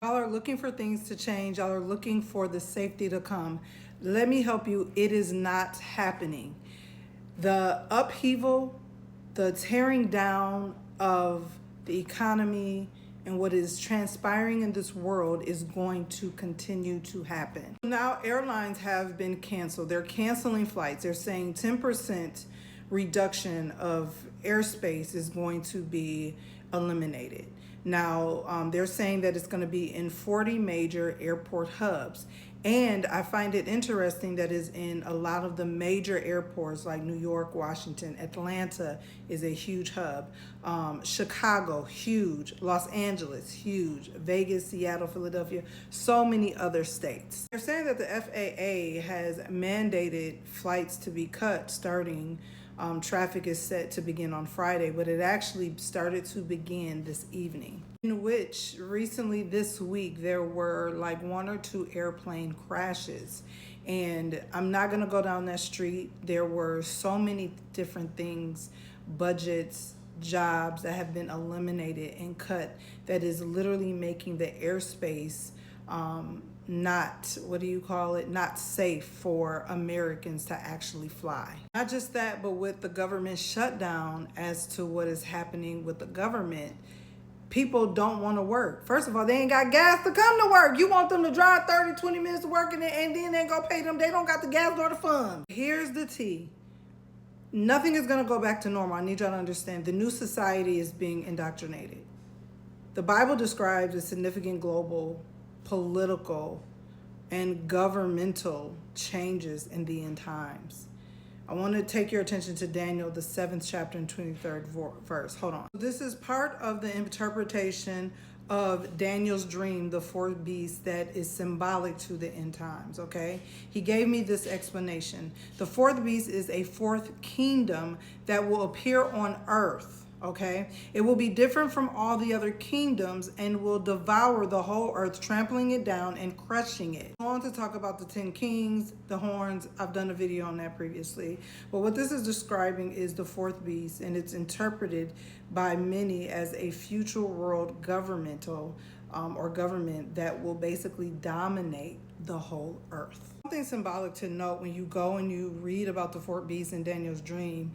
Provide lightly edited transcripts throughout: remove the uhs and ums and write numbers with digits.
Y'all are looking for things to change. Y'all are looking for the safety to come. Let me help you. It is not happening. The upheaval, the tearing down of the economy and what is transpiring in this world is going to continue to happen. Now airlines have been canceled. They're canceling flights. They're saying 10% reduction of airspace is going to be eliminated. Now, they're saying that it's going to be in 40 major airport hubs. And I find it interesting that is in a lot of the major airports like New York, Washington, Atlanta is a huge hub. Chicago, huge. Los Angeles, huge. Vegas, Seattle, Philadelphia, so many other states. They're saying that the FAA has mandated flights to be cut starting traffic is set to begin on Friday, but it actually started to begin this evening. In which recently this week there were like 1 or 2 airplane crashes. And I'm not going to go down that street. There were so many different things, budgets, jobs that have been eliminated and cut that is literally making the airspace not, not safe for Americans to actually fly. Not just that, but with the government shutdown as to what is happening with the government, people don't want to work. First of all, they ain't got gas to come to work. You want them to drive 30, 20 minutes to work and then they go pay them. They don't got the gas nor the funds. Here's the tea. Nothing is going to go back to normal. I need y'all to understand. The new society is being indoctrinated. The Bible describes a significant global political and governmental changes in the end times. I want to take your attention to Daniel, the 7th chapter and 23rd verse. Hold on. This is part of the interpretation of Daniel's dream, the fourth beast that is symbolic to the end times, okay? He gave me this explanation. The fourth beast is a fourth kingdom that will appear on earth. Okay, it will be different from all the other kingdoms and will devour the whole earth, trampling it down and crushing it. I want to talk about the 10 kings, the horns. I've done a video on that previously. But what this is describing is the fourth beast, and it's interpreted by many as a future world governmental or government that will basically dominate the whole earth. Something symbolic to note when you go and you read about the fourth beast in Daniel's dream.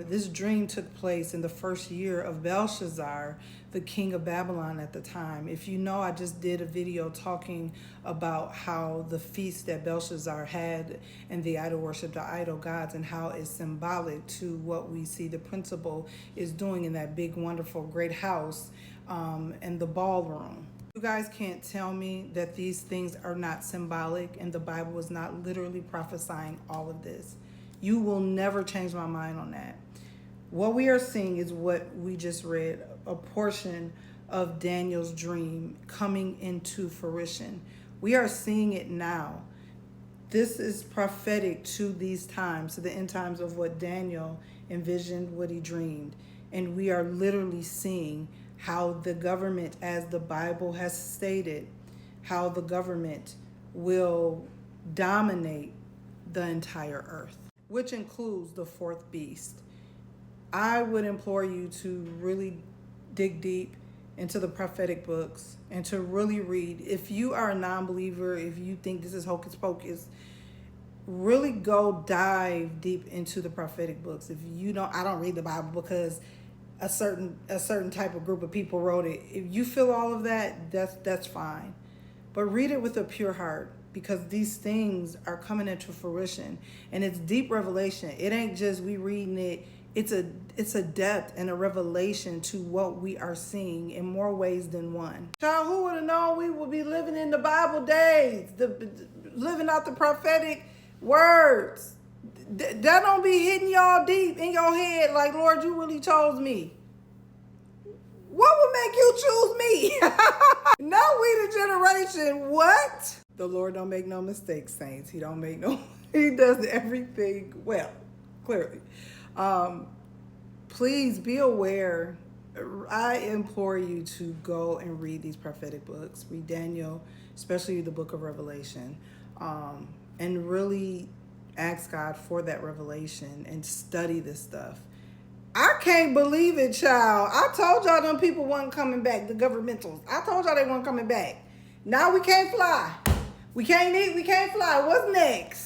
This dream took place in the first year of Belshazzar, the king of Babylon at the time. If you know, I just did a video talking about how the feast that Belshazzar had and the idol worship, the idol gods, and how it's symbolic to what we see the principal is doing in that big, wonderful, great house and the ballroom. You guys can't tell me that these things are not symbolic and the Bible is not literally prophesying all of this. You will never change my mind on that. What we are seeing is what we just read, a portion of Daniel's dream coming into fruition. We are seeing it now. This is prophetic to these times, to the end times of what Daniel envisioned, what he dreamed. And we are literally seeing how the government, as the Bible has stated, how the government will dominate the entire earth, which includes the fourth beast. I would implore you to really dig deep into the prophetic books and to really read. If you are a non-believer, if you think this is hocus pocus, really go dive deep into the prophetic books. If you don't, I don't read the Bible because a certain type of group of people wrote it. If you feel all of that, that's fine. But read it with a pure heart, because these things are coming into fruition and it's deep revelation. It ain't just we reading it. It's a depth and a revelation to what we are seeing in more ways than one. Child, who would have known we would be living in the Bible days, living out the prophetic words? That don't be hitting y'all deep in your head like, Lord, you really chose me. What would make you choose me? Now we the generation, what? The Lord don't make no mistakes, saints. He does everything well, clearly. Please be aware. I implore you to go and read these prophetic books. Read Daniel, especially the book of Revelation, and really ask God for that revelation and study this stuff. I can't believe it, child. I told y'all them people wasn't coming back, the governmentals. I told y'all they weren't coming back. Now we can't fly. We can't eat, we can't fly. What's next?